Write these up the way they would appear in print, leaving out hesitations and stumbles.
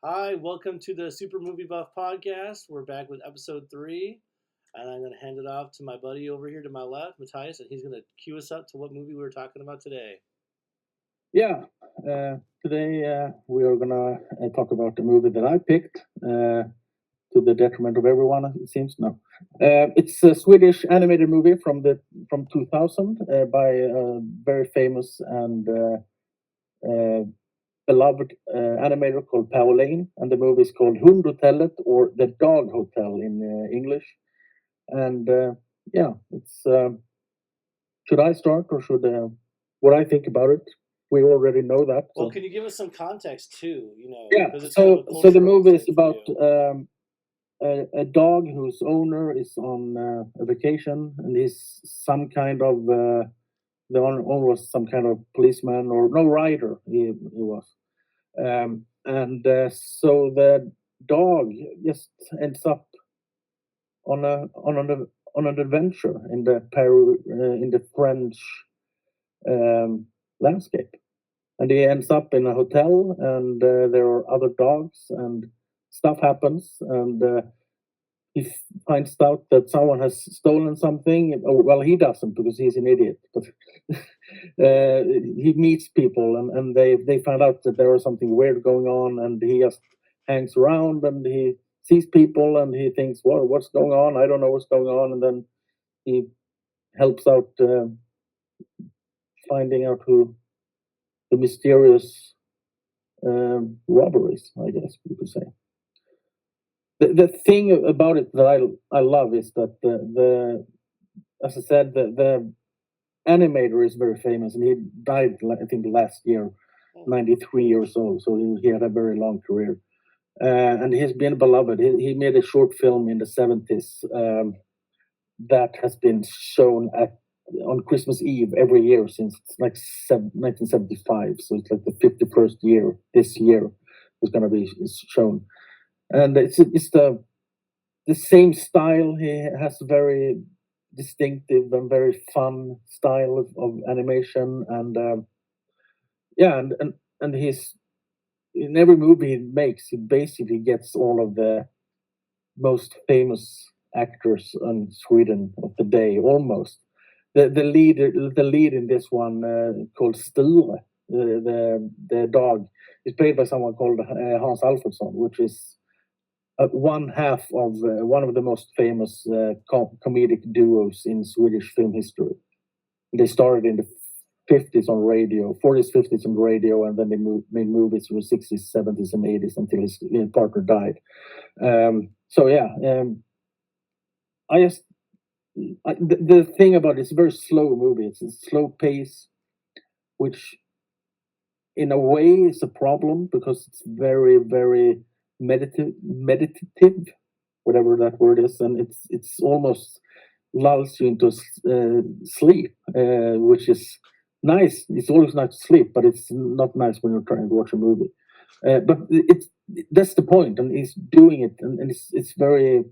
Hi, welcome to the Super Movie Buff podcast. We're back with episode 3, and I'm going to hand it off to my buddy over here to my left, Mattias, and he's going to cue us up to what movie we were talking about today. Yeah, today we are gonna talk about the movie that I picked, to the detriment of everyone. It seems no. It's a Swedish animated movie from 2000 by a very famous and uh, beloved animator called Pauline, and the movie is called Hundhotellet or The Dog Hotel in English. And yeah, it's. Should I start or should what I think about it? We already know that. Well, can you give us some context too? Yeah. Because So the movie is thing about for you. a dog whose owner is on a vacation, and he's some kind of the owner was some kind of policeman or no rider. He was, and so the dog just ends up on a on an adventure in the in the French landscape. And he ends up in a hotel, and there are other dogs, and stuff happens, and he finds out that someone has stolen something. Well, he doesn't because he's an idiot, but he meets people, and they find out that there is something weird going on, and he just hangs around, and he sees people, and he thinks, well, what's going on? I don't know what's going on. And then he helps out finding out who the mysterious robberies, I guess you could say. The thing about it that I love is that the as I said, the animator is very famous, and he died, I think, last year, 93 years old. So he had a very long career, and he's been beloved. He made a short film in the 70s that has been shown on Christmas Eve every year since like 1975. So it's like the 51st year. This year is going to be shown, and it's the same style. He has very distinctive and very fun style of animation, and yeah, and he's in every movie he makes, he basically gets all of the most famous actors in Sweden of the day, almost. The lead in this one called Sture, the dog, is played by someone called Hans Alfredsson, which is one half of one of the most famous comedic duos in Swedish film history. They started in the 50s on radio, 40s, 50s on radio, and then they made movies in the 60s, 70s, and 80s until his partner died. So yeah, the thing about it's a very slow movie. It's a slow pace, which in a way is a problem because it's very, very meditative, whatever that word is, and it's almost lulls you into sleep, which is nice. It's always nice to sleep, but it's not nice when you're trying to watch a movie. But that's the point, and he's doing it, and it's very,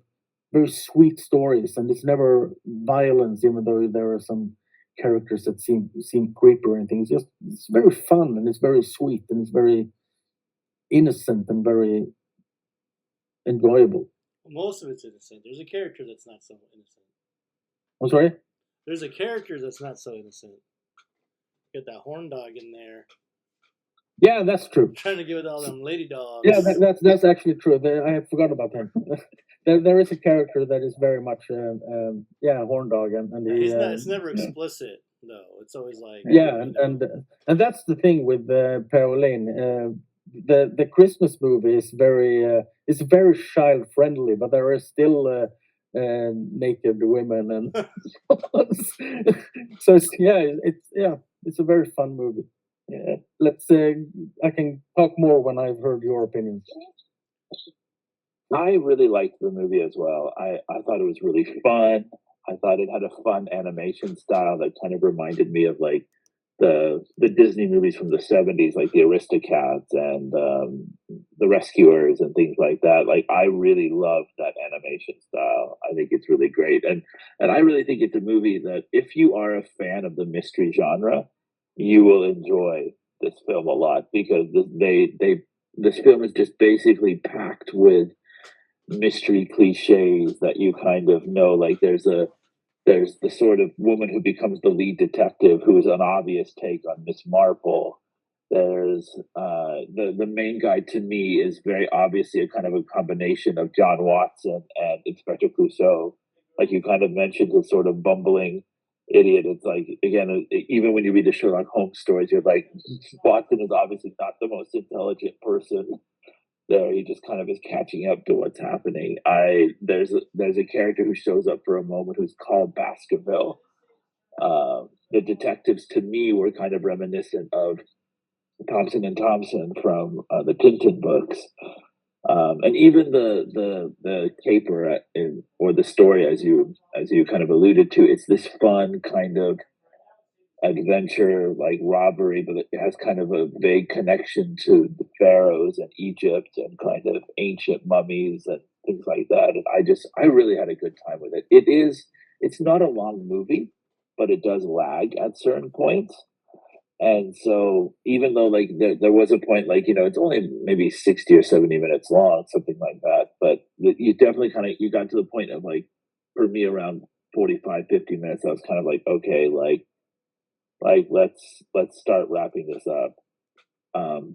very sweet stories, and it's never violence, even though there are some characters that seem creepy or anything. It's very fun, and it's very sweet, and it's very innocent and very enjoyable. Most of it's innocent. There's a character that's not so innocent. I'm sorry? There's a character that's not so innocent. Get that horn dog in there. Yeah, that's true. Trying to give it all them lady dogs. Yeah, that's actually true. I forgot about him. there is a character that is very much horn dog, and it's never explicit though. It's always like and that's the thing with Caroline. The Christmas movie is very child friendly, but there are still naked women, and so it's a very fun movie. Yeah, let's I can talk more when I've heard your opinions. I really liked the movie as well. I thought it was really fun. I thought it had a fun animation style that kind of reminded me of like the Disney movies from the 70s, like the Aristocats and the Rescuers and things like that. Like I really love that animation style. I think it's really great, and I really think it's a movie that if you are a fan of the mystery genre, you will enjoy this film a lot because they this film is just basically packed with mystery cliches that you kind of know. Like there's the sort of woman who becomes the lead detective who is an obvious take on Miss Marple. There's the main guy to me is very obviously a kind of a combination of John Watson and Inspector Clouseau. Like you kind of mentioned, the sort of bumbling idiot. It's like again, even when you read the Sherlock Holmes stories, you're like, Watson is obviously not the most intelligent person there. He just kind of is catching up to what's happening. There's a character who shows up for a moment who's called Baskerville. The detectives to me were kind of reminiscent of Thompson and Thompson from the Tintin books, and even the caper or the story, as you kind of alluded to, it's this fun kind of adventure, like robbery, but it has kind of a vague connection to the pharaohs and Egypt and kind of ancient mummies and things like that. And I really had a good time with it. It's not a long movie, but it does lag at certain points. And so even though like there was a point, like, it's only maybe 60 or 70 minutes long, something like that, but you definitely you got to the point of like, for me around 45, 50 minutes, I was kind of like, okay, like let's start wrapping this up.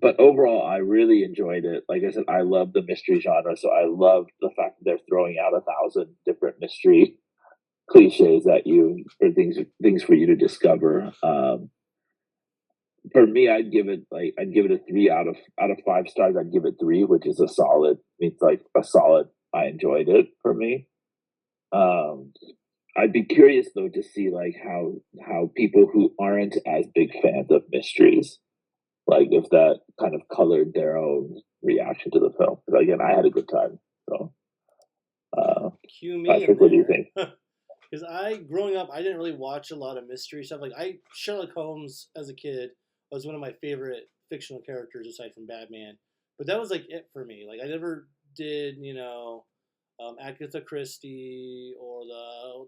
But overall, I really enjoyed it. Like I said, I love the mystery genre, so I love the fact that they're throwing out 1,000 different mystery cliches or things for you to discover. For me, I'd give it a 3 out of 5 stars. I'd give it 3, which is a solid. It's like a solid. I enjoyed it for me. I'd be curious though to see like how people who aren't as big fans of mysteries, like if that kind of colored their own reaction to the film. Because again, I had a good time. So, Cue me Patrick, what do you think? Because growing up, I didn't really watch a lot of mystery stuff. Like Sherlock Holmes as a kid was one of my favorite fictional characters aside from Batman. But that was like it for me. Like I never did, Agatha Christie or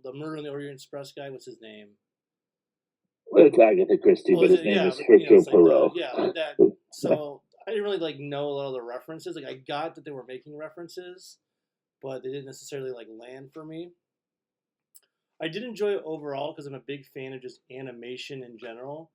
the Murder on the Orient Express guy. What's his name? Well, it's Agatha Christie, but his name is Hercule Poirot. Like that. So I didn't really like know a lot of the references. Like I got that they were making references, but they didn't necessarily like land for me. I did enjoy it overall because I'm a big fan of just animation in general.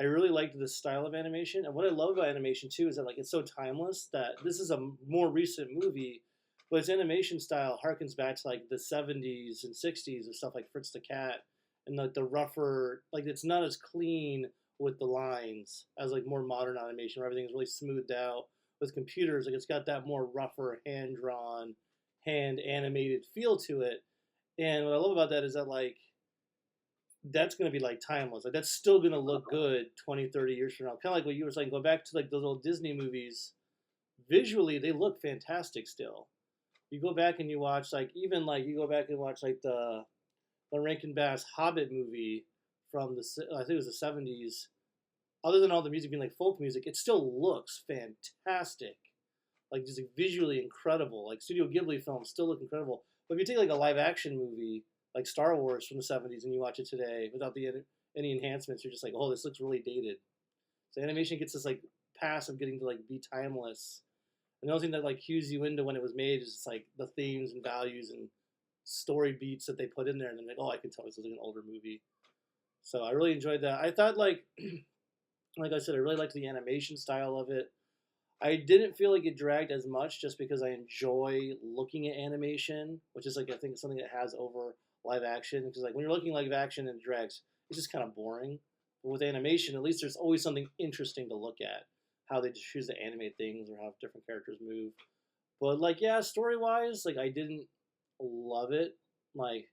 I really liked the style of animation, and what I love about animation too is that like it's so timeless that this is a more recent movie, but its animation style harkens back to like the '70s and '60s and stuff like Fritz the Cat, and like the rougher, like it's not as clean with the lines as like more modern animation where everything's really smoothed out. With computers, like it's got that more rougher, hand drawn, hand animated feel to it. And what I love about that is that like that's going to be like timeless. Like that's still going to look good 20, 30 years from now. Kind of like what you were saying, go back to like those old Disney movies. Visually, they look fantastic still. You go back and you watch like even like you go back and watch like the Rankin Bass Hobbit movie from I think it was the '70s. Other than all the music being like folk music, it still looks fantastic. Like just like visually incredible. Like Studio Ghibli films still look incredible. But if you take like a live action movie like Star Wars from the '70s and you watch it today without any enhancements, you're just like, oh, this looks really dated. So animation gets this like pass of getting to like be timeless. And the only thing that like cues you into when it was made is just like the themes and values and story beats that they put in there, and then like, oh, I can tell this is like an older movie. So I really enjoyed that. I thought like I said, I really liked the animation style of it. I didn't feel like it dragged as much just because I enjoy looking at animation, which is like I think something that has over live action. Because like when you're looking live action and it drags, it's just kind of boring. But with animation, at least there's always something interesting to look at. How they choose to animate things or how different characters move. But like yeah, story wise, like I didn't love it. Like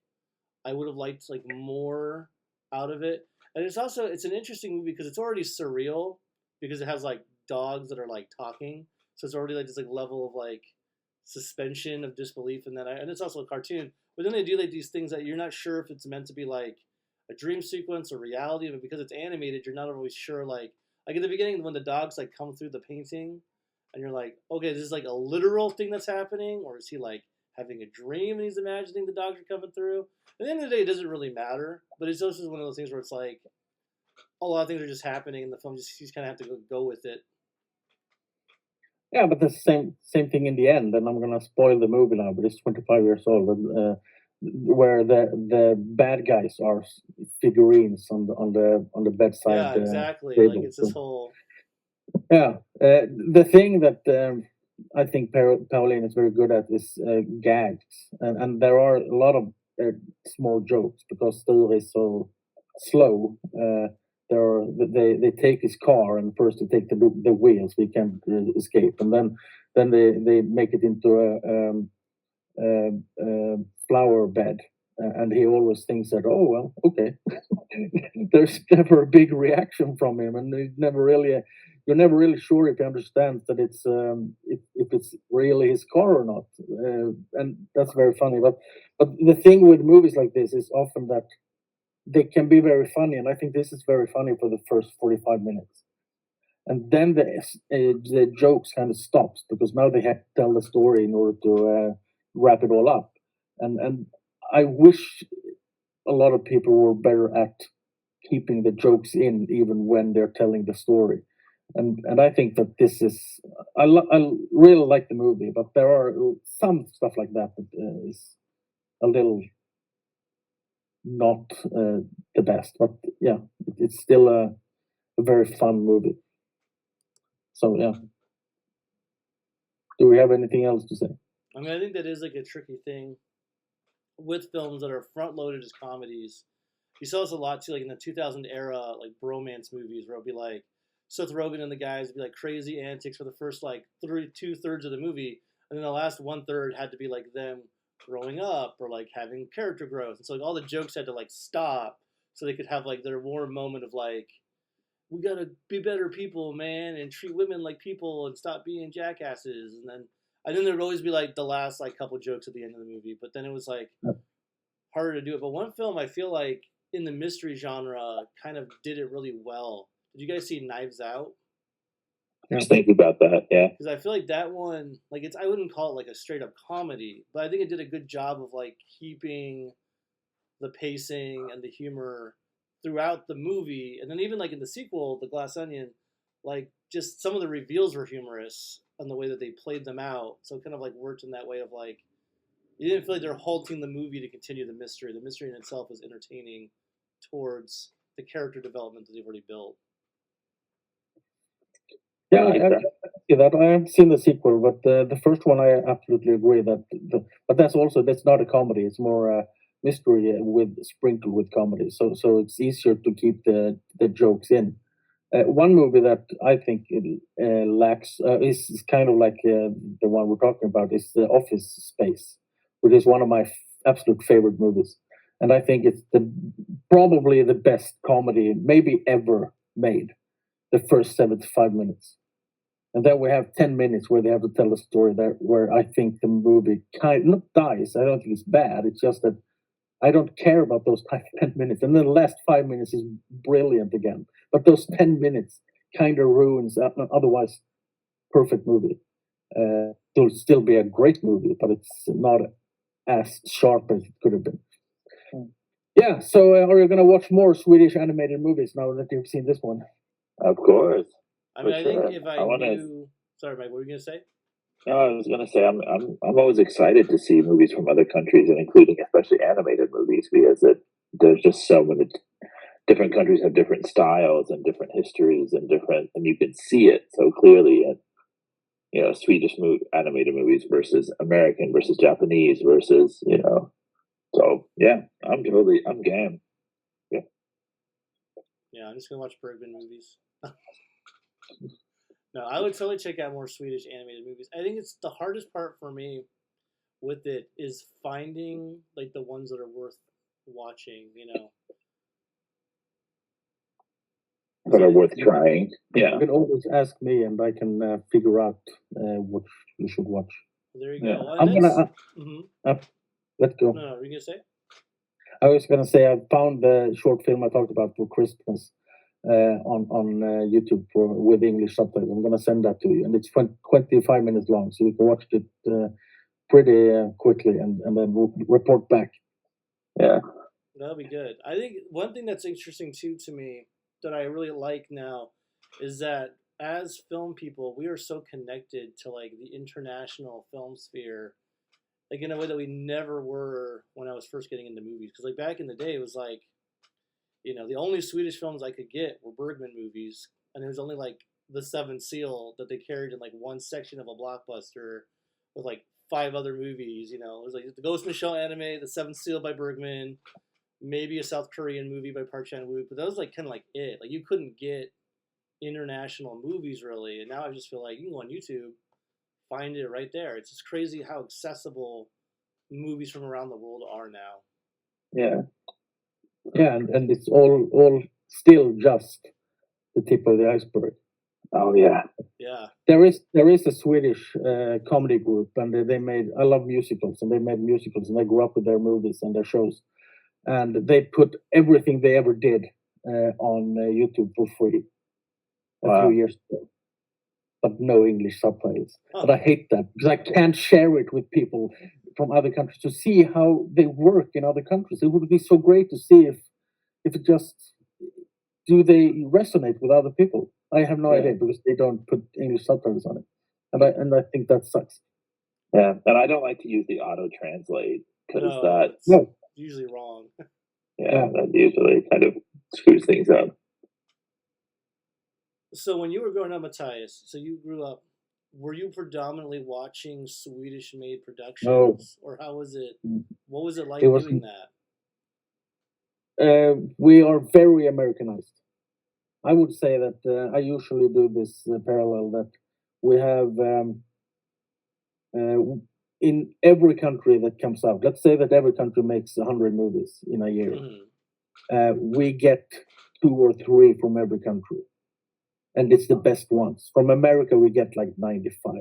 I would have liked like more out of it. And it's an interesting movie because it's already surreal because it has like dogs that are like talking. So it's already like this like level of like suspension of disbelief and it's also a cartoon. But then they do like these things that you're not sure if it's meant to be like a dream sequence or reality, but because it's animated, you're not always sure like at the beginning when the dogs like come through the painting and you're like, okay, this is like a literal thing that's happening, or is he like having a dream and he's imagining the dogs are coming through? At the end of the day, it doesn't really matter, but it's also one of those things where it's like a lot of things are just happening, and the film you just kind of have to go with it. Yeah, but the same thing in the end, and I'm gonna spoil the movie now. But it's 25 years old, and, where the bad guys are figurines on the bedside Yeah, exactly. Like table. it's this So, whole yeah, the thing that I think Pauline is very good at is gags, and there are a lot of small jokes because Sture is so slow. They take his car, and first they take the wheels, so he can't escape, and then they make it into a flower bed, and he always thinks that, oh well, okay. There's never a big reaction from him, and you're never really sure if he understands that it's if it's really his car or not, and that's very funny. But the thing with movies like this is often that they can be very funny, and I think this is very funny for the first 45 minutes, and then the jokes kind of stops because now they have to tell the story in order to wrap it all up, and I wish a lot of people were better at keeping the jokes in even when they're telling the story. And I think that this is I really like the movie, but there are some stuff like that that is a little not the best. But yeah, it's still a very fun movie. So yeah, do we have anything else to say? I mean, I think that is like a tricky thing with films that are front loaded as comedies. You saw this a lot too, like in the 2000 era, like bromance movies, where it'll be like Seth Rogen and the guys would be like crazy antics for the first like 2/3 of the movie, and then the last 1/3 had to be like them growing up or like having character growth. And so like all the jokes had to like stop so they could have like their warm moment of like, we gotta be better people, man, and treat women like people and stop being jackasses. And then there'd always be like the last like couple jokes at the end of the movie, but then it was like harder to do it. But one film I feel like in the mystery genre kind of did it really well. Did you guys see Knives Out? I was thinking about that. Yeah, Because I feel like that one, like it's I wouldn't call it like a straight up comedy, but I think it did a good job of like keeping the pacing and the humor throughout the movie, and then even like in the sequel, The Glass Onion, like just some of the reveals were humorous and the way that they played them out. So it kind of like worked in that way of like you didn't feel like they're halting the movie to continue the mystery. The mystery in itself is entertaining towards the character development that they've already built. Yeah, I see that. I haven't seen the sequel, but the first one I absolutely agree that. But that's not a comedy. It's more a mystery with sprinkled with comedy. So it's easier to keep the jokes in. One movie that I think it, lacks is kind of like the one we're talking about is the Office Space, which is one of my absolute favorite movies, and I think it's probably the best comedy maybe ever made. The first 75 minutes. And then we have 10 minutes where they have to tell a story there where I think the movie kind of not dies. I don't think it's bad. It's just that I don't care about those 10 minutes. And then the last 5 minutes is brilliant again. But those 10 minutes kind of ruins otherwise perfect movie. It'll still be a great movie, but it's not as sharp as it could have been. Yeah, so are you going to watch more Swedish animated movies now that you've seen this one? of course. I mean, For I think sure. if I I wanna- knew. Sorry, Mike, what were you gonna say? No, I was gonna say I'm always excited to see movies from other countries, and including especially animated movies, because there's just so many different countries have different styles and different histories and you can see it so clearly in Swedish animated movies versus American versus Japanese versus So yeah, I'm game. Yeah. Yeah, I'm just gonna watch Bergman movies. No, I would totally check out more Swedish animated movies. I think it's the hardest part for me with it is finding like the ones that are worth watching. That are worth trying. Yeah. You can always ask me, and I can figure out what you should watch. There you go. Yeah. Well, I'm gonna let's go. No, what were you gonna say? I was gonna say I found the short film I talked about for Christmas on YouTube with English subtitles. I'm gonna send that to you, and it's 25 minutes long, so you can watch it pretty quickly, and then we'll report back. Yeah. That'll be good. I think one thing that's interesting too to me that I really like now is that as film people, we are so connected to like the international film sphere, like in a way that we never were when I was first getting into movies. Because like back in the day, it was like, the only Swedish films I could get were Bergman movies, and there was only like the Seventh Seal that they carried in like one section of a blockbuster with like five other movies. It was like the Ghost in the Shell anime, the Seventh Seal by Bergman, maybe a South Korean movie by Park Chan Wook, but that was like kind of like it. Like you couldn't get international movies really, and now I just feel like you can go on YouTube, find it right there. It's just crazy how accessible movies from around the world are now. Yeah. Yeah, and it's all still just the tip of the iceberg. Oh yeah. Yeah. There is a Swedish comedy group, and they made. I love musicals, and they made musicals, and I grew up with their movies and their shows, and they put everything they ever did on YouTube for free a few years ago, but no English subtitles. But I hate that because I can't share it with people from other countries to see how they work in other countries. It would be so great to see if it just do they resonate with other people. I have no idea because they don't put English subtitles on it, and I think that sucks. Yeah, and I don't like to use the auto translate because that's usually wrong. Yeah, that usually kind of screws things up. So when you were growing up, Mattias, so you grew up, were you predominantly watching Swedish-made productions, or how was it? What was it like doing that? We are very Americanized. I would say that I usually do this parallel that we have in every country that comes out. Let's say that every country makes 100 movies in a year. We get 2 or 3 from every country, and it's the best ones. From America, we get like 95.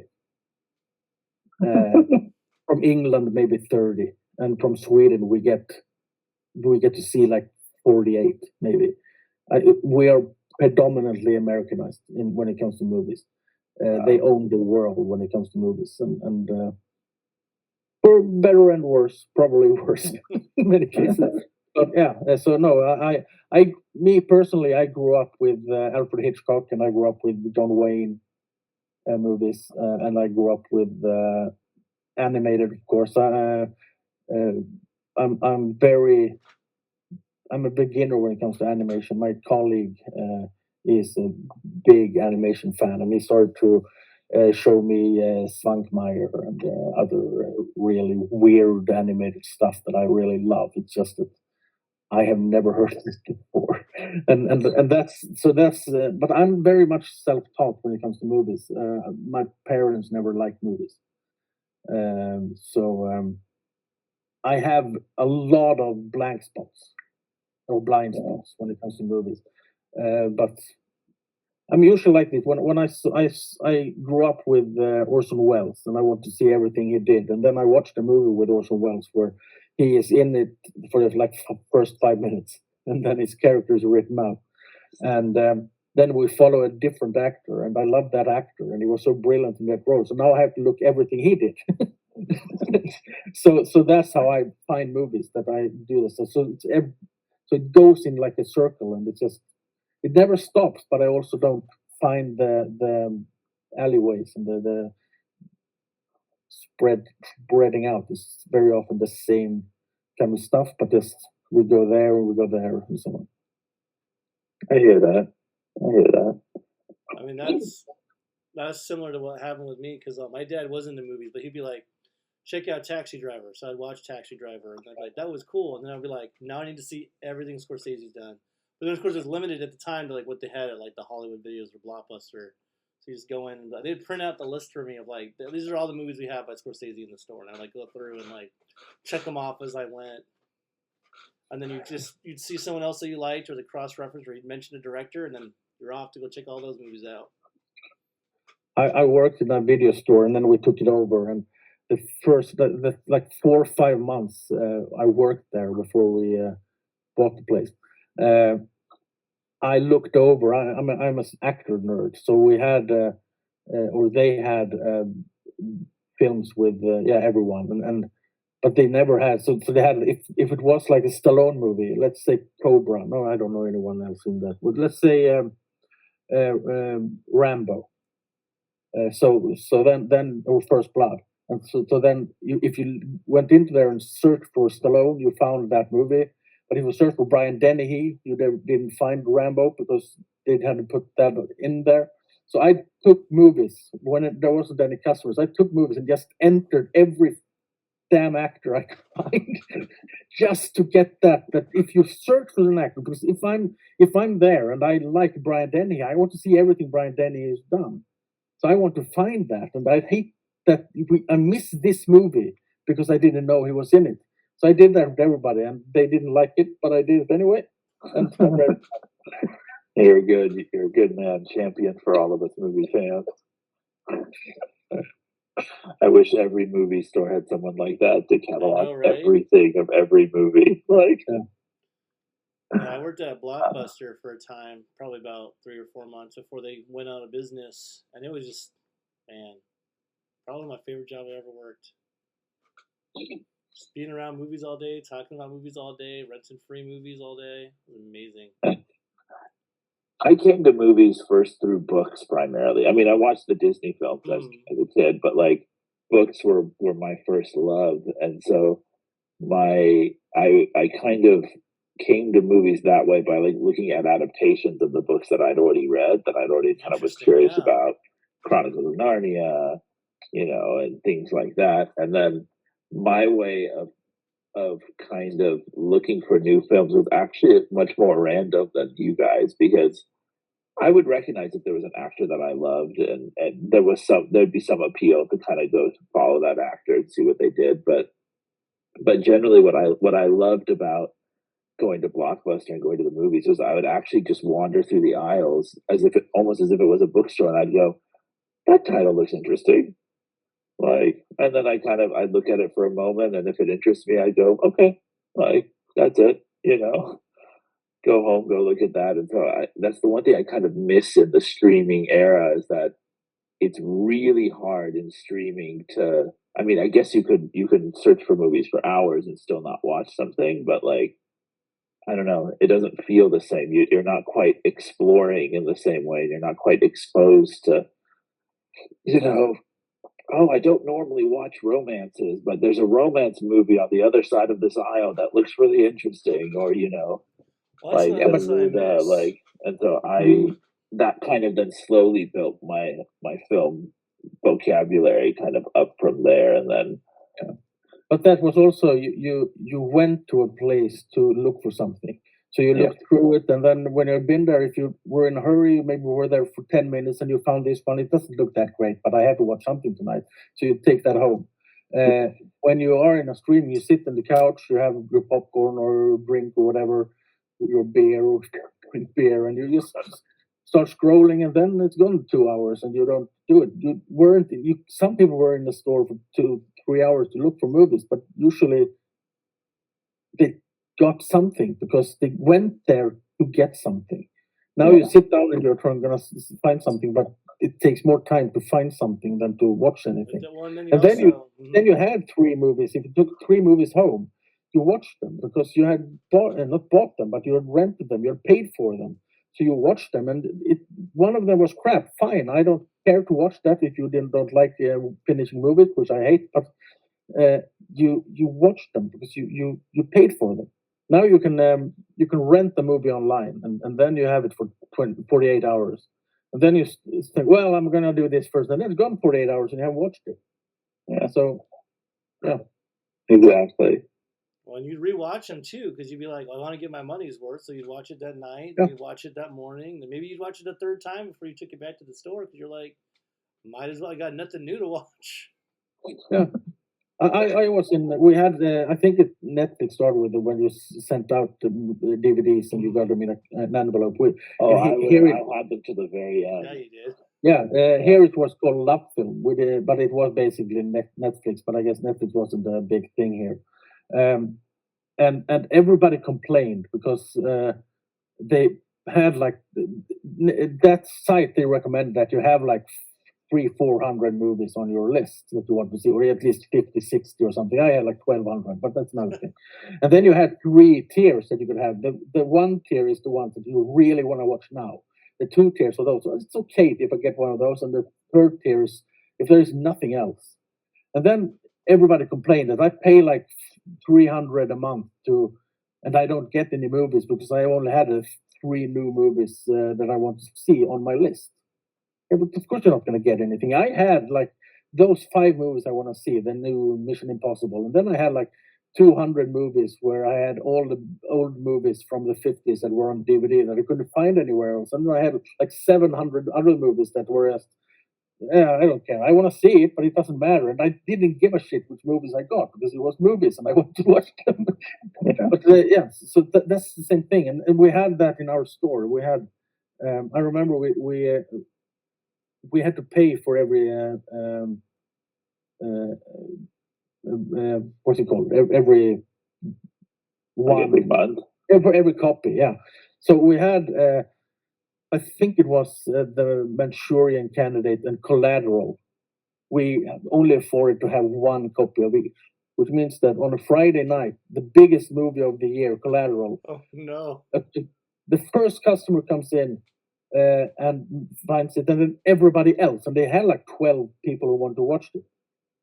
From England, maybe 30, and from Sweden, we get to see like 48, maybe. We are predominantly Americanized when it comes to movies. They own the world when it comes to movies, and for better and worse, probably worse in many cases. But yeah, so no, me personally, I grew up with Alfred Hitchcock, and I grew up with John Wayne movies, and I grew up with animated, of course. I'm a beginner when it comes to animation. My colleague is a big animation fan, and he started to show me Svankmajer and other really weird animated stuff that I really love. It's just that I have never heard of this before, and that's. But I'm very much self-taught when it comes to movies. My parents never liked movies, so I have a lot of blank spots or blind spots when it comes to movies. But I'm usually like this. When I grew up with Orson Welles, and I want to see everything he did, and then I watched a movie with Orson Welles where he is in it for like first 5 minutes, and then his character is written out, and then we follow a different actor, and I love that actor, and he was so brilliant in that role. So now I have to look everything he did. so that's how I find movies that I do this. So it goes in like a circle, and it never stops. But I also don't find the alleyways and the spreading out. It's very often the same kind of stuff, but just we go there and we go there and so on. I hear that. I mean, that's similar to what happened with me, because my dad was into movies, but he'd be like, check out Taxi Driver. So I'd watch Taxi Driver, and I'd be like, that was cool. And then I'd be like, now I need to see everything Scorsese's done. But then, of course, it was limited at the time to like what they had at like the Hollywood Videos or Blockbuster. So you just go in, and they'd print out the list for me of like, these are all the movies we have by Scorsese in the store. And I'd like go through and like check them off as I went. And then you'd see someone else that you liked, or the cross-reference, or you'd mention a director, and then you're off to go check all those movies out. I worked in a video store, and then we took it over, and the first like 4 or 5 months I worked there before we bought the place. I looked over. I'm an actor nerd, so we had or they had films with everyone, but they never had. So they had, if it was like a Stallone movie, let's say Cobra. No, I don't know anyone else in that. But let's say Rambo. So then or First Blood, and so then if you went into there and searched for Stallone, you found that movie. But if you searched for Brian Dennehy, you didn't find Rambo because they hadn't put that in there. So I took movies when there wasn't any customers. I took movies and just entered every damn actor I could find, just to get that if you search for an actor, because if I'm there and I like Brian Dennehy, I want to see everything Brian Dennehy has done. So I want to find that, and I hate that I miss this movie because I didn't know he was in it. So I did that with everybody, and they didn't like it, but I did it anyway. And You're a good man, champion for all of us movie fans. I wish every movie store had someone like that to catalog right? everything of every movie. Like, I worked at Blockbuster for a time, probably about 3 or 4 months before they went out of business, and it was just, man, probably my favorite job I ever worked. Just being around movies all day, talking about movies all day, renting free movies all day. It was amazing. I came to movies first through books primarily. I mean, I watched the Disney films as a kid, but like books were my first love, and so I kind of came to movies that way by like looking at adaptations of the books that I'd already read, that I'd already kind of was curious about, Chronicles of Narnia, and things like that. And then my way of kind of looking for new films was actually much more random than you guys, because I would recognize if there was an actor that I loved, and there'd be some appeal to kind of go to follow that actor and see what they did. But generally what I loved about going to Blockbuster and going to the movies was I would actually just wander through the aisles almost as if it was a bookstore, and I'd go, that title looks interesting. Like, and then I'd look at it for a moment, and if it interests me, I'd go, okay, like, that's it, go home, go look at that. And so that's the one thing I kind of miss in the streaming era, is that it's really hard in streaming to, I mean, I guess you can search for movies for hours and still not watch something, but like, I don't know, it doesn't feel the same. You're not quite exploring in the same way. You're not quite exposed to, oh, I don't normally watch romances, but there's a romance movie on the other side of this aisle that looks really interesting, or and so that kind of then slowly built my film vocabulary kind of up from there, and then. But that was also you went to a place to look for something. So you looked through it, and then when you've been there, if you were in a hurry, maybe were there for 10 minutes and you found this one, it doesn't look that great, but I have to watch something tonight. So you take that home. When you are in a stream, you sit on the couch, you have your popcorn or drink or whatever, your beer or drink beer, and you just start scrolling, and then it's gone 2 hours and you don't do it. Some people were in the store for 2-3 hours to look for movies, but usually they got something because they went there to get something. Now you sit down and you're going to find something, but it takes more time to find something than to watch anything. Then you had 3 movies. If you took 3 movies home, you watched them because you had not bought them, but you had rented them. You had paid for them, so you watched them. And one of them was crap. Fine, I don't care to watch that if you don't like finishing movies, which I hate. But you watched them because you paid for them. Now you can rent the movie online, and then you have it for 48 hours. And then you think, well, I'm going to do this first. And then it's gone 48 hours and you haven't watched it. Yeah. So, yeah. Exactly. Well, and you'd rewatch them too, because you'd be like, I want to get my money's worth. So you'd watch it that night, and you'd watch it that morning. Then maybe you'd watch it a third time before you took it back to the store, because you're like, might as well, I got nothing new to watch. Yeah. I was in. We had. I think Netflix started with when you sent out the DVDs and you got them in an envelope. I had them to the very end. Yeah, you did. Yeah, here it was called Love Film, but it was basically Netflix. But I guess Netflix wasn't a big thing here, and everybody complained because they had like that site. They recommended that you have like 300-400 movies on your list that you want to see, or at least 50-60 or something. I had like 1,200, but that's another thing. And then you had 3 tiers that you could have. The one tier is the ones that you really want to watch now. the 2 tiers of those. So it's okay if I get one of those, and the 3rd tier is if there is nothing else. And then everybody complained that I pay like $300 a month and I don't get any movies because I only had 3 new movies that I want to see on my list. Yeah, but of course you're not going to get anything. I had like those 5 movies I want to see, the new Mission Impossible, and then I had like 200 movies where I had all the old movies from the 50s that were on DVD that I couldn't find anywhere else. And then I had like 700 other movies that were just, yeah, I don't care. I want to see it, but it doesn't matter. And I didn't give a shit which movies I got because it was movies and I wanted to watch them. But yeah, so that's the same thing. And we had that in our store. We had, I remember we had to pay for every what's it called? Every one, every month, every copy. Yeah. So we had, I think it was the Manchurian Candidate and Collateral. We only afforded to have 1 copy of each, which means that on a Friday night, the biggest movie of the year, Collateral. Oh no! The first customer comes in and finds it, and then everybody else, and they had like 12 people who want to watch it.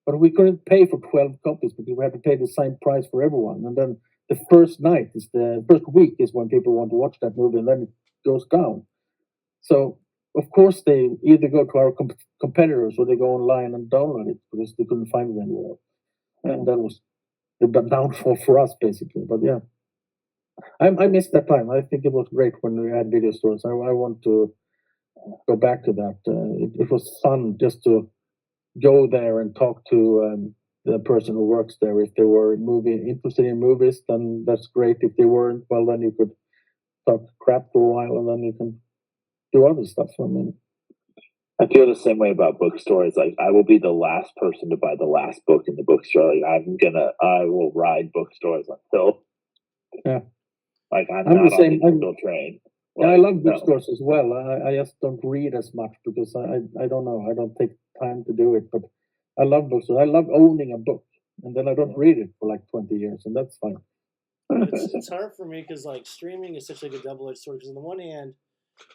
But we couldn't pay for 12 copies because we had to pay the same price for everyone. And then the first week is when people want to watch that movie, and then it goes down. So, of course, they either go to our competitors or they go online and download it because they couldn't find it anywhere. And that was the downfall for us, basically. But yeah, I missed that time. I think it was great when we had video stores. I want to go back to that. It was fun just to go there and talk to the person who works there. If they were interested in movies, then that's great. If they weren't, well, then you could talk crap for a while and then you can do other stuff. I mean, I feel the same way about bookstores. Like, I will be the last person to buy the last book in the bookstore. Like, I will ride bookstores until, like, I'm not the same. on the digital train. Like, I love bookstores as well. I just don't read as much because I don't know. I don't take time to do it. But I love bookstores. I love owning a book, and then I don't read it for like 20 years, and that's fine. It's hard for me because like streaming is such like a double-edged sword. Because on the one hand,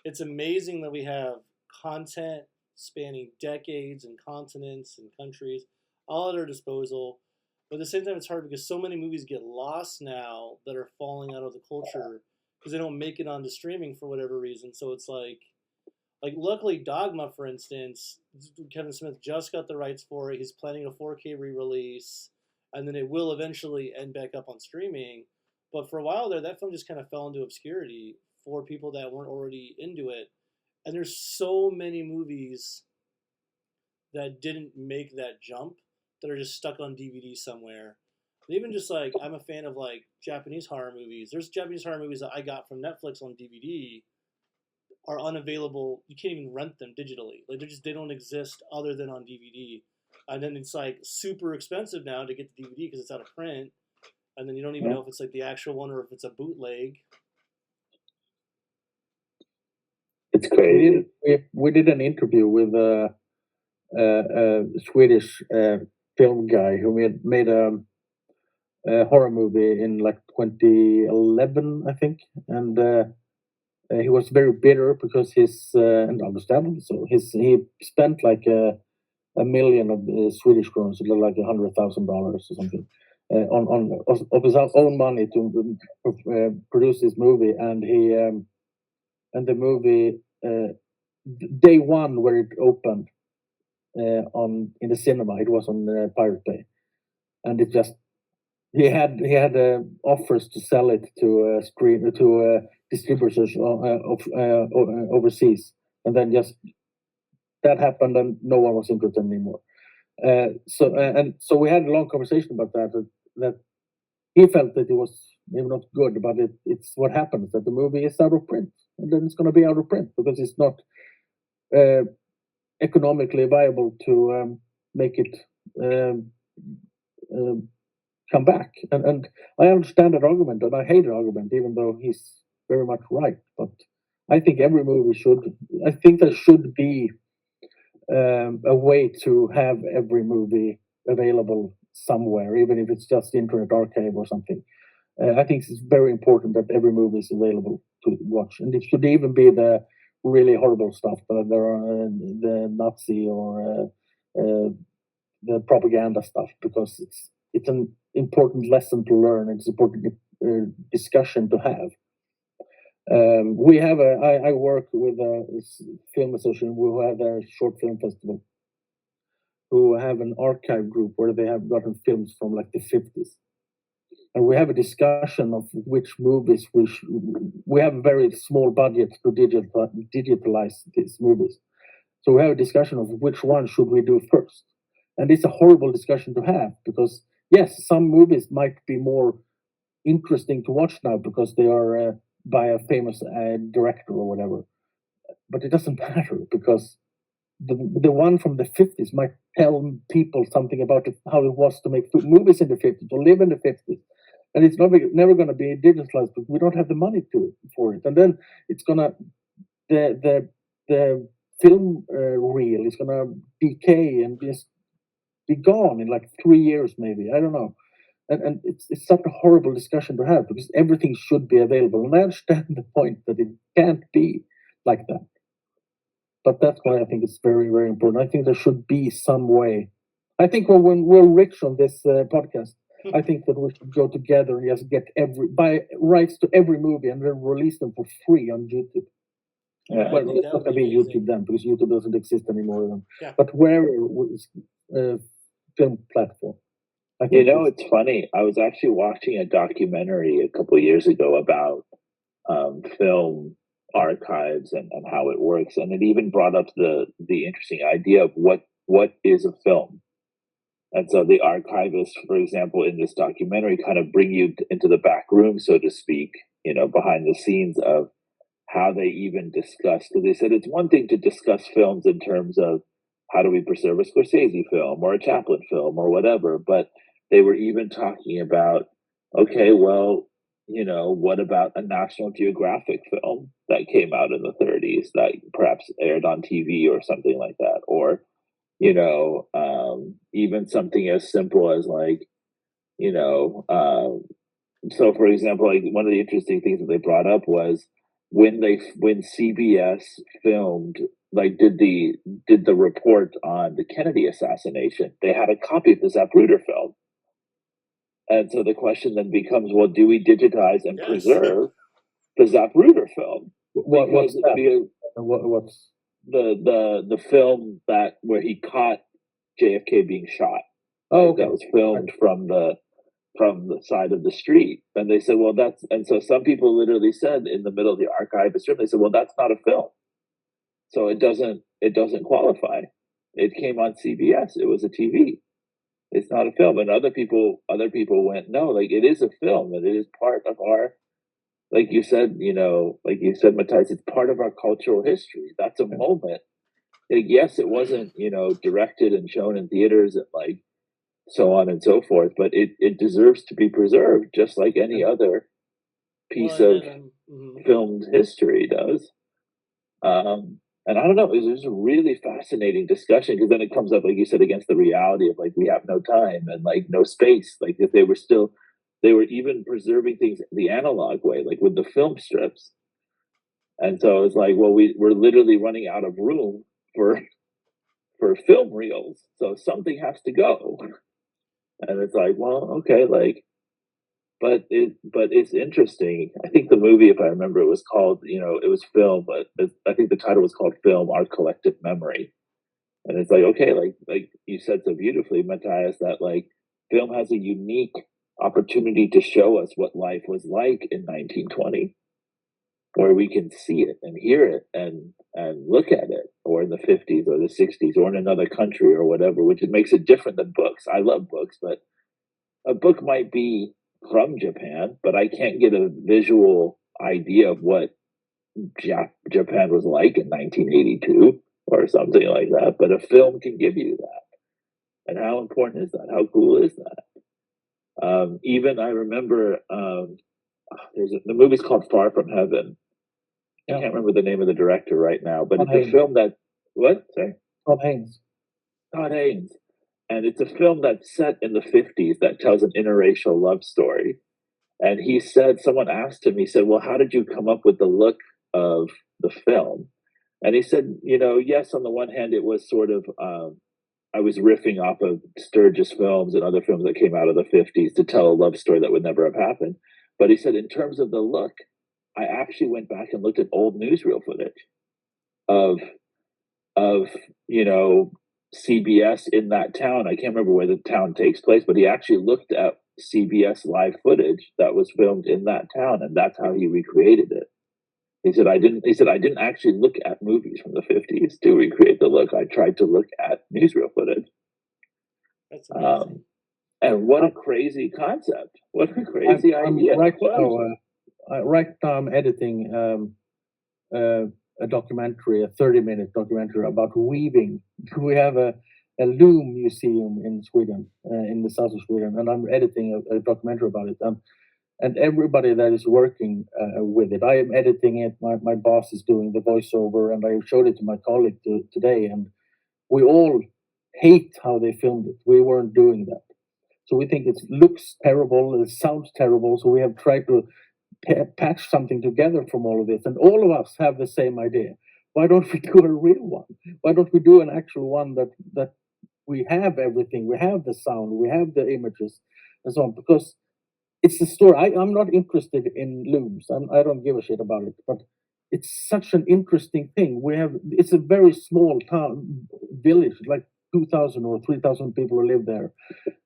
it's amazing that we have content spanning decades and continents and countries all at our disposal. But at the same time, it's hard because so many movies get lost now that are falling out of the culture because they don't make it onto streaming for whatever reason. So it's like luckily Dogma, for instance, Kevin Smith just got the rights for it. He's planning a 4K re-release, and then it will eventually end back up on streaming. But for a while there, that film just kind of fell into obscurity for people that weren't already into it. And there's so many movies that didn't make that jump that are just stuck on DVD somewhere. And even just like, I'm a fan of like Japanese horror movies. There's Japanese horror movies that I got from Netflix on DVD are unavailable. You can't even rent them digitally. Like they don't exist other than on DVD. And then it's like super expensive now to get the DVD because it's out of print. And then you don't even know if it's like the actual one or if it's a bootleg. It's crazy. We did an interview with a Swedish film guy who made a horror movie in like 2011, I think, and he was very bitter because and understandable. So he spent like $1 million of Swedish crowns, like $100,000 or something, of his own money to produce this movie, and the movie day one where it opened in the cinema, it was on Pirate Bay, and it just he had offers to sell it to distributors overseas, and then just that happened, and no one was interested anymore. So we had a long conversation about that he felt that it was maybe not good, but it's what happens, that the movie is out of print, and then it's going to be out of print because it's not economically viable to make it come back. And I understand that argument, and I hate the argument, even though he's very much right. But I think every movie I think there should be a way to have every movie available somewhere, even if it's just Internet Archive or something. I think it's very important that every movie is available to watch, and it should even be the really horrible stuff. But there are the Nazi or the propaganda stuff, because it's an important lesson to learn. It's important discussion to have. We have I work with a film association who have a short film festival, who have an archive group where they have gotten films from like the 50s. And we have a discussion of which movies we have a very small budget to digitalize these movies. So we have a discussion of which one should we do first. And it's a horrible discussion to have, because yes, some movies might be more interesting to watch now because they are by a famous director or whatever. But it doesn't matter, because the one from the 50s might tell people something about how it was to make movies in the 50s, to live in the 50s. And it's never going to be digitalized, because we don't have the money for it. And then it's going to, the film reel is going to decay and just be gone in like 3 years, maybe. I don't know. And it's such a horrible discussion to have, because everything should be available. And I understand the point that it can't be like that. But that's why I think it's very, very important. I think there should be some way. I think when we're rich on this podcast, I think that we should go together and just buy rights to every movie and then release them for free on YouTube. Yeah, well, it's not going to be YouTube then, because YouTube doesn't exist anymore. Yeah. But where is film platform? It's funny. I was actually watching a documentary a couple of years ago about film archives and how it works, and it even brought up the interesting idea of what is a film. And so the archivists, for example, in this documentary kind of bring you into the back room, so to speak, behind the scenes of how they even discuss. Because they said it's one thing to discuss films in terms of how do we preserve a Scorsese film or a Chaplin film or whatever, but they were even talking about, okay, well, what about a National Geographic film that came out in the 30s that perhaps aired on TV or something like that? Or, even something as simple as like, so for example, like one of the interesting things that they brought up was when CBS filmed, like did the report on the Kennedy assassination, they had a copy of the Zapruder film. And so the question then becomes, well, do we digitize and preserve the Zapruder film? What's that? What's the film where he caught JFK being shot? Oh, okay. That was filmed from the side of the street. And they said, well, and so some people literally said in the middle of the archivist room, they said, well, that's not a film. So it doesn't qualify. It came on CBS. It was a TV. It's not a film. And other people went, no, like it is a film, and it is part of our, like you said, Mattias, it's part of our cultural history. That's a moment. Like, yes, it wasn't, directed and shown in theaters and like so on and so forth, but it deserves to be preserved just like any other piece of filmed history does. And I don't know, it's a really fascinating discussion, because then it comes up, like you said, against the reality of like we have no time and like no space. Like if they were even preserving things the analog way, like with the film strips. And so it's like, well, we're literally running out of room for film reels, so something has to go. And it's like, well, okay, like, but it's interesting. I think the movie, if I remember, it was called, it was Film, but I think the title was called Film: Our Collective Memory. And it's like, okay, like you said so beautifully, Mattias, that like film has a unique opportunity to show us what life was like in 1920, where we can see it and hear it and look at it, or in the 50s or the 60s or in another country or whatever, which it makes it different than books. I love books, but a book might be from Japan, but I can't get a visual idea of what Japan was like in 1982 or something like that. But a film can give you that. And how important is that? How cool is that? Even I remember the movie's called Far From Heaven. I can't remember the name of the director right now, but it's a film that Todd Haynes. Todd Haynes. And it's a film that's set in the 50s that tells an interracial love story. And he said, someone asked him, he said, well, how did you come up with the look of the film? And he said, yes, on the one hand, it was sort of, I was riffing off of Sturgis films and other films that came out of the 50s to tell a love story that would never have happened. But he said, in terms of the look, I actually went back and looked at old newsreel footage of CBS in that town. I can't remember where the town takes place, but he actually looked at CBS live footage that was filmed in that town, and that's how he recreated it. He said, I didn't actually look at movies from the 50s to recreate the look. I tried to look at newsreel footage. That's amazing. And what a crazy concept. What a crazy idea. Right now I'm editing a documentary, a 30-minute documentary about weaving. We have a loom museum in Sweden, in the south of Sweden, and I'm editing a documentary about it. And everybody that is working with it, I am editing it. My boss is doing the voiceover, and I showed it to my colleague today, and we all hate how they filmed it. We weren't doing that. So we think it looks terrible, it sounds terrible, so we have tried to patch something together from all of this, and all of us have the same idea. Why don't we do a real one? Why don't we do an actual one that we have everything, we have the sound, we have the images, and so on? Because it's the story. I'm not interested in looms. I don't give a shit about it, but it's such an interesting thing. It's a very small town, village, like 2,000 or 3,000 people who live there,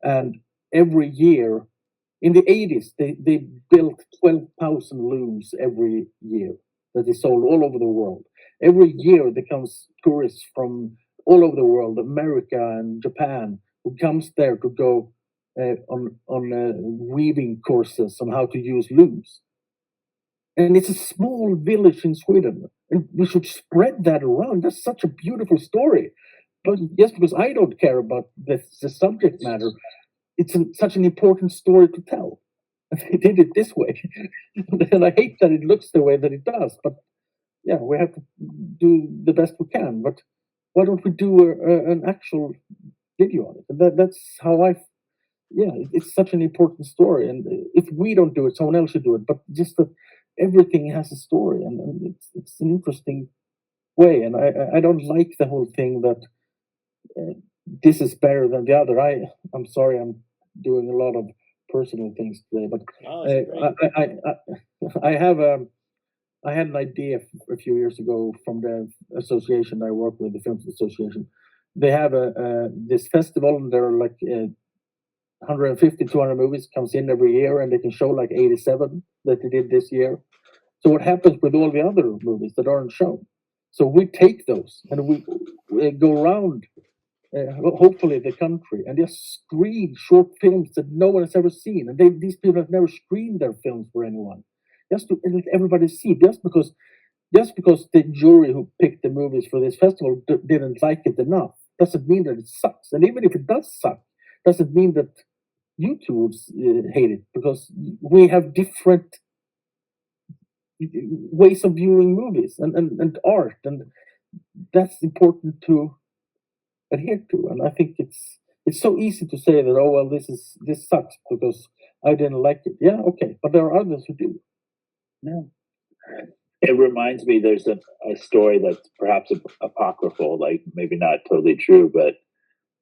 and every year in the 80s, they built 12,000 looms every year that is sold all over the world. Every year there comes tourists from all over the world, America and Japan, who comes there to go on weaving courses on how to use looms. And it's a small village in Sweden, and we should spread that around. That's such a beautiful story. But just because I don't care about the subject matter, it's such an important story to tell. And they did it this way. And I hate that it looks the way that it does. But yeah, we have to do the best we can. But why don't we do an actual video on it? And that's how it's such an important story. And if we don't do it, someone else should do it. But just that everything has a story, and it's an interesting way. And I don't like the whole thing that this is better than the other. I'm sorry, I'm doing a lot of personal things today, but I had an idea a few years ago from the association I work with, the Film Association. They have this festival, and there are like 150, 200 movies comes in every year, and they can show like 87 that they did this year. So what happens with all the other movies that aren't shown? So we take those and we go around, hopefully the country, and just screen short films that no one has ever seen, and these people have never screened their films for anyone, just to let everybody see. Just because the jury who picked the movies for this festival didn't like it enough doesn't mean that it sucks. And even if it does suck, doesn't mean that YouTubers hate it, because we have different ways of viewing movies and art, and that's important to adhere to. And I think it's so easy to say that, oh well, this sucks because I didn't like it. Yeah, okay, but there are others who do. Yeah. It reminds me, there's a story that's perhaps apocryphal, like maybe not totally true, but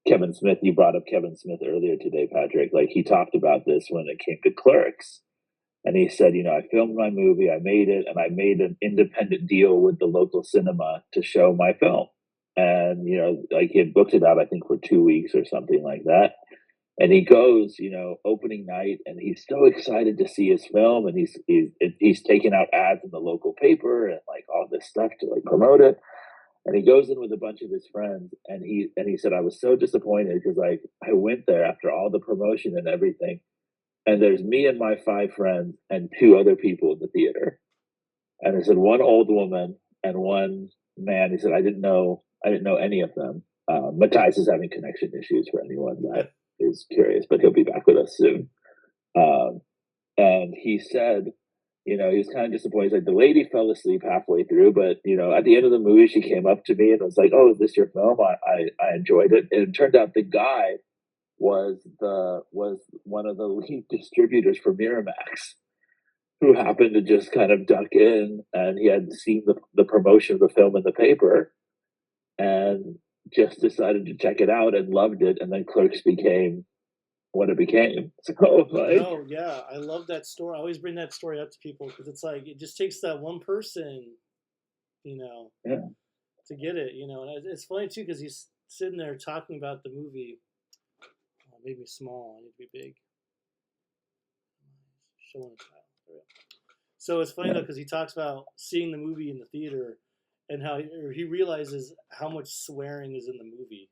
Kevin Smith, you brought up Kevin Smith earlier today, Patrick. Like, he talked about this when it came to Clerks. And he said, I filmed my movie, I made it, and I made an independent deal with the local cinema to show my film. And, like, he had booked it out, I think, for 2 weeks or something like that. And he goes, opening night, and he's so excited to see his film, and he's taking out ads in the local paper and like all this stuff to like promote it. And he goes in with a bunch of his friends, and he said, I was so disappointed because like I went there after all the promotion and everything, and there's me and my 5 friends and 2 other people in the theater. And he said, one old woman and one man. He said, I didn't know any of them. Mattias is having connection issues for anyone that is curious, but he'll be back with us soon. And he said, he was kind of disappointed. He's like, the lady fell asleep halfway through, but at the end of the movie, she came up to me and was like, "Oh, is this your film?" I enjoyed it. And it turned out the guy was one of the lead distributors for Miramax. who happened to just kind of duck in, and he had seen the promotion of the film in the paper and just decided to check it out and loved it, and then Clerks became what it became. So like, No, yeah, I love that story. I always bring that story up to people because it's like it just takes that one person, you know, yeah, to get it, And it's funny too because he's sitting there talking about the movie. Oh, it made me small. I need to be big. Showing a child. There we go. So it's funny though because he talks about seeing the movie in the theater and how he realizes how much swearing is in the movie.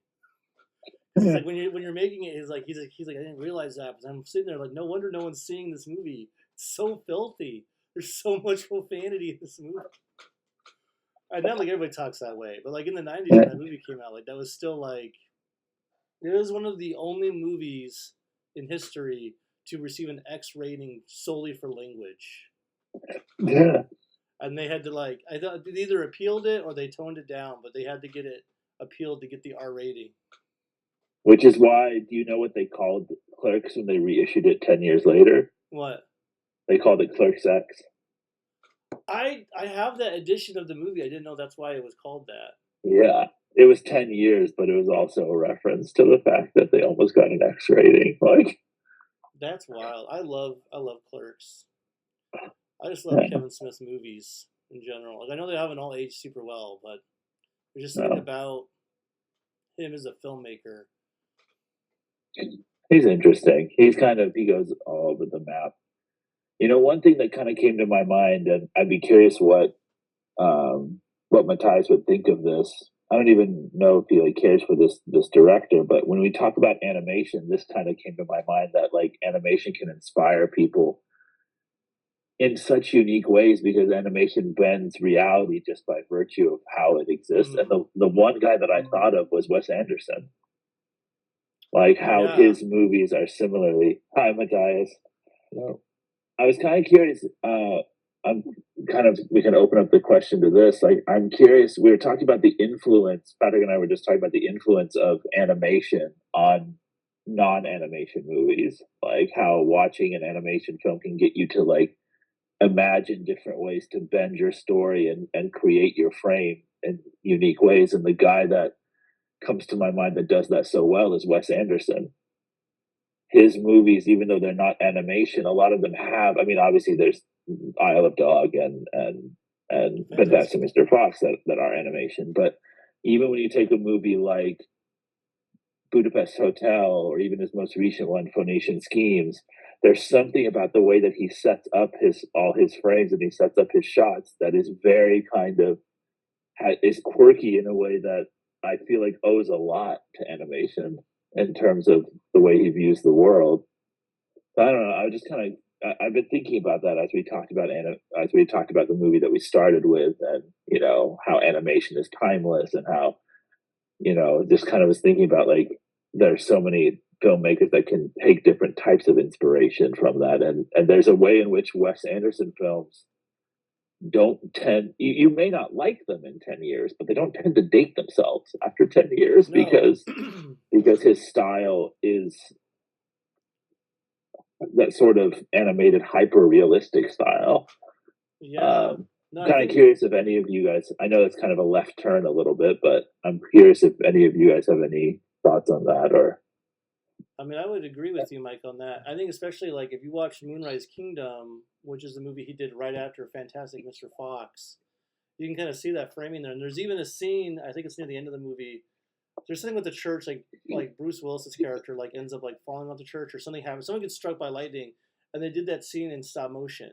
Because like when you're making it, he's like I didn't realize that. But I'm sitting there like, no wonder no one's seeing this movie. It's so filthy. There's so much profanity in this movie. I not like everybody talks that way, but like in the '90s when that movie came out, like that was still like it was one of the only movies in history to receive an X rating solely for language. yeah. And they had to like I thought they either appealed it or they toned it down, but they had to get it appealed to get the R rating. Which is why, do you know what they called Clerks when they reissued it 10 years later? What? They called it Clerks X. I have that edition of the movie. I didn't know that's why it was called that. Yeah, it was 10 years, but it was also a reference to the fact that they almost got an X rating. Like, that's wild. I love Clerks. I just love Kevin Smith's movies in general. Like I know they haven't all aged super well, but there's just something about him as a filmmaker. He's interesting. He goes all over the map. One thing that kind of came to my mind, and I'd be curious what Mattias would think of this. I don't even know if he like cares for this director, but when we talk about animation, this kind of came to my mind that like animation can inspire people in such unique ways because animation bends reality just by virtue of how it exists. And the one guy that I thought of was Wes Anderson. Like how his movies are similarly. Hi, Mattias. No. I was kind of curious. We can open up the question to this. Like, I'm curious. We were talking about the influence. Patrick and I were just talking about the influence of animation on non-animation movies. Like how watching an animation film can get you to like imagine different ways to bend your story and create your frame in unique ways. And the guy that comes to my mind that does that so well is Wes Anderson. His movies, even though they're not animation, a lot of them have. I mean, obviously, there's Isle of Dog and Fantastic Mr. Fox that are animation. But even when you take a movie like Budapest Hotel or even his most recent one, Phoenician Schemes, there's something about the way that he sets up all his frames and he sets up his shots that is very kind of is quirky in a way that I feel like owes a lot to animation in terms of the way he views the world. I don't know. I just kind of I've been thinking about that as we talked about the movie that we started with, and how animation is timeless, and how just kind of was thinking about like there's so many filmmakers that can take different types of inspiration from that, and there's a way in which Wes Anderson films don't tend you may not like them in 10 years, but they don't tend to date themselves after 10 years because his style is that sort of animated hyper realistic style. Kind of curious if any of you guys, I know it's kind of a left turn a little bit, but I'm curious if any of you guys have any thoughts on that. Or I mean, I would agree with you, Mike, on that. I think especially like if you watch Moonrise Kingdom, which is the movie he did right after Fantastic Mr. Fox, you can kind of see that framing there. And there's even a scene, I think it's near the end of the movie. There's something with the church, like Bruce Willis's character like ends up like falling off the church or something happens. Someone gets struck by lightning, and they did that scene in stop motion,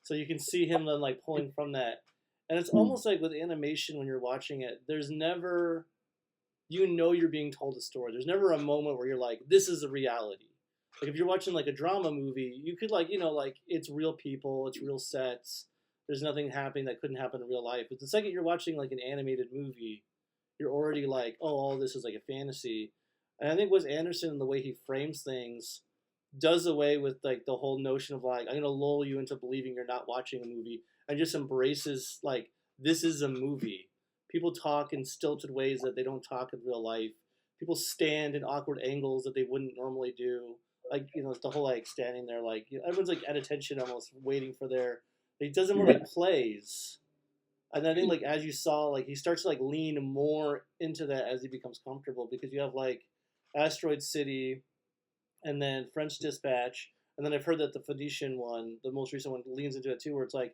so you can see him then like pulling from that. And it's almost like with animation when you're watching it, there's never, you're being told a story. There's never a moment where you're like, this is a reality. Like if you're watching like a drama movie, you could like like it's real people, it's real sets. There's nothing happening that couldn't happen in real life. But the second you're watching like an animated movie, you're already like, oh, all this is like a fantasy. And I think Wes Anderson, the way he frames things, does away with like the whole notion of like, I'm gonna lull you into believing you're not watching a movie, and just embraces like this is a movie. People talk in stilted ways that they don't talk in real life. People stand in awkward angles that they wouldn't normally do. like it's the whole like standing there like everyone's like at attention almost waiting for their. He does it more like plays, and then I think like as you saw like he starts to like lean more into that as he becomes comfortable because you have like Asteroid City, and then French Dispatch, and then I've heard that the Phoenician one, the most recent one, leans into it too, where it's like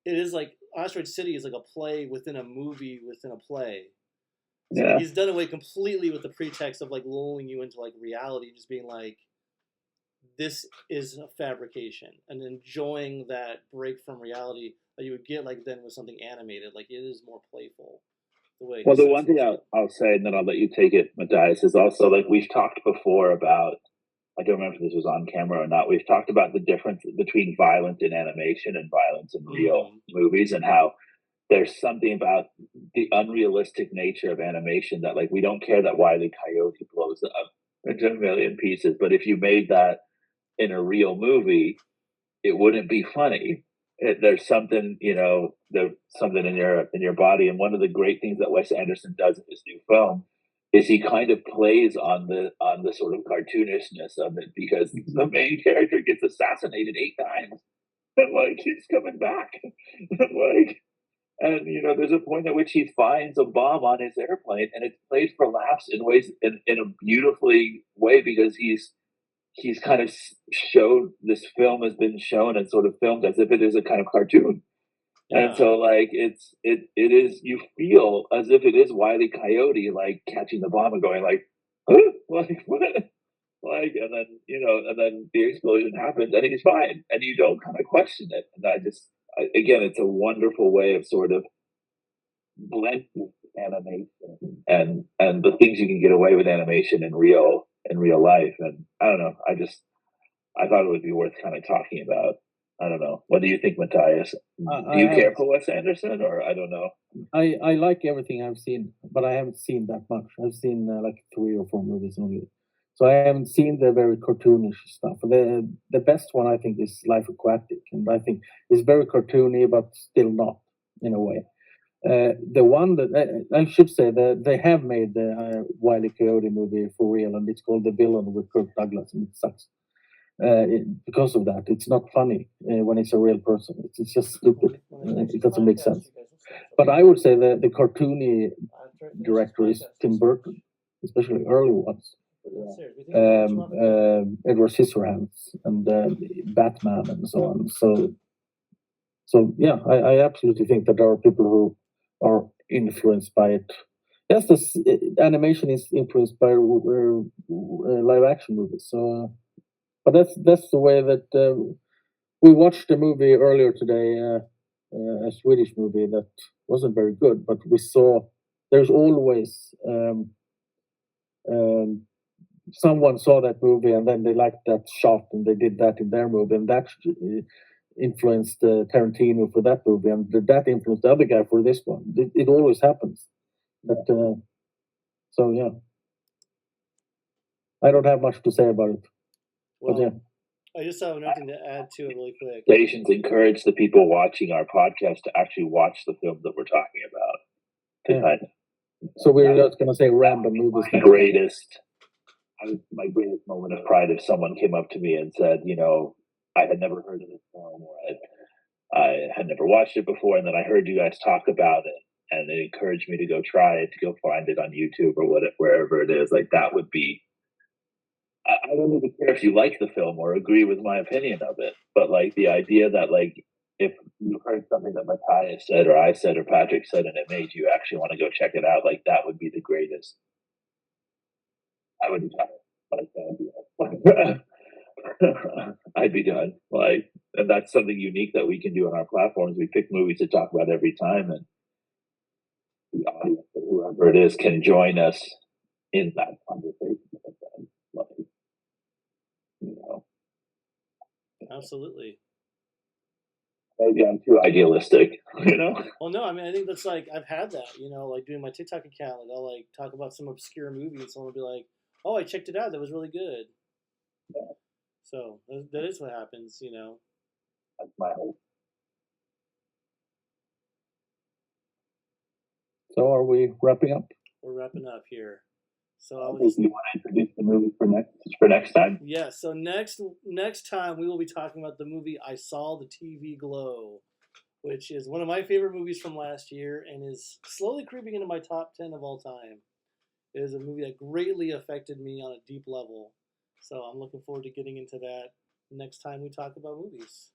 it is like Asteroid City is like a play within a movie within a play. So Yeah. he's done away completely with the pretext of like lulling you into like reality, just being like, this is a fabrication, and enjoying that break from reality that you would get like then with something animated. Like it is more playful. The way. Well, the one thing I'll say, and then I'll let you take it, Mattias, is also like we've talked before about. I don't remember if this was on camera or not. We've talked about the difference between violence in animation and violence in real movies, and how there's something about the unrealistic nature of animation that like we don't care that Wile E. Coyote blows up into a million pieces, but if you made that in a real movie, it wouldn't be funny. There's something, there's something in your body, and one of the great things that Wes Anderson does in this new film is he kind of plays on the sort of cartoonishness of it because the main character gets assassinated 8 times, and like he's coming back, like. And there's a point at which he finds a bomb on his airplane, and it's played for laughs in ways in a beautifully way because he's kind of showed this film has been shown and sort of filmed as if it is a kind of cartoon, and so like it is you feel as if it is Wile E. Coyote like catching the bomb and going like, huh? Like what? Like and then the explosion happens and he's fine and you don't kind of question it, and again, it's a wonderful way of sort of blending animation and the things you can get away with animation in real life. And I don't know, I thought it would be worth kind of talking about. I don't know. What do you think, Mattias? Do you care for Wes Anderson, or I don't know? I like everything I've seen, but I haven't seen that much. I've seen like 3 or 4 movies only. So I haven't seen the very cartoonish stuff. The best one I think is Life Aquatic, and I think it's very cartoony, but still not in a way. The one that I should say that they have made the Wile E. Coyote movie for real, and it's called The Villain with Kirk Douglas, and it sucks. Because of that, it's not funny when it's a real person. It's just stupid. It doesn't make sense. But I would say that the cartoony director is Tim Burton, especially early ones. Edward Scissorhands and Batman and so on. So yeah, I absolutely think that there are people who are influenced by it. Yes, this animation is influenced by live action movies. So, but that's the way that we watched a movie earlier today, a Swedish movie that wasn't very good, but we saw there's always. Someone saw that movie and then they liked that shot and they did that in their movie, and that influenced Tarantino for that movie, and that influenced the other guy for this one. It always happens. But so yeah, I don't have much to say about it. Well, but yeah, I just have nothing to add to it really quick. Patients encourage the people watching our podcast to actually watch the film that we're talking about. Yeah. So we're just gonna say random movies. My greatest moment of pride if someone came up to me and said, I had never heard of this film, or I had never watched it before, and then I heard you guys talk about it, and it encouraged me to go try it, to go find it on YouTube or wherever it is. Like that would be. I don't even care if you like the film or agree with my opinion of it, but like the idea that like if you heard something that Mattias said or I said or Patrick said and it made you actually want to go check it out, like that would be the greatest. I would be done. I'd be done. Like, and that's something unique that we can do on our platforms. We pick movies to talk about every time, and the audience, whoever it is, can join us in that conversation. Like, Absolutely. Maybe I'm too idealistic, Well, no, I mean, I think that's like I've had that, like doing my TikTok account. Like I'll like talk about some obscure movie, and someone will be like, "Oh, I checked it out. That was really good." Yeah. So that is what happens, That's my hope. So are we wrapping up? We're wrapping up here. So I was Do just, you want to introduce the movie for next time? yeah. So next time we will be talking about the movie I Saw the TV Glow, which is one of my favorite movies from last year and is slowly creeping into my top 10 of all time. It is a movie that greatly affected me on a deep level. So I'm looking forward to getting into that next time we talk about movies.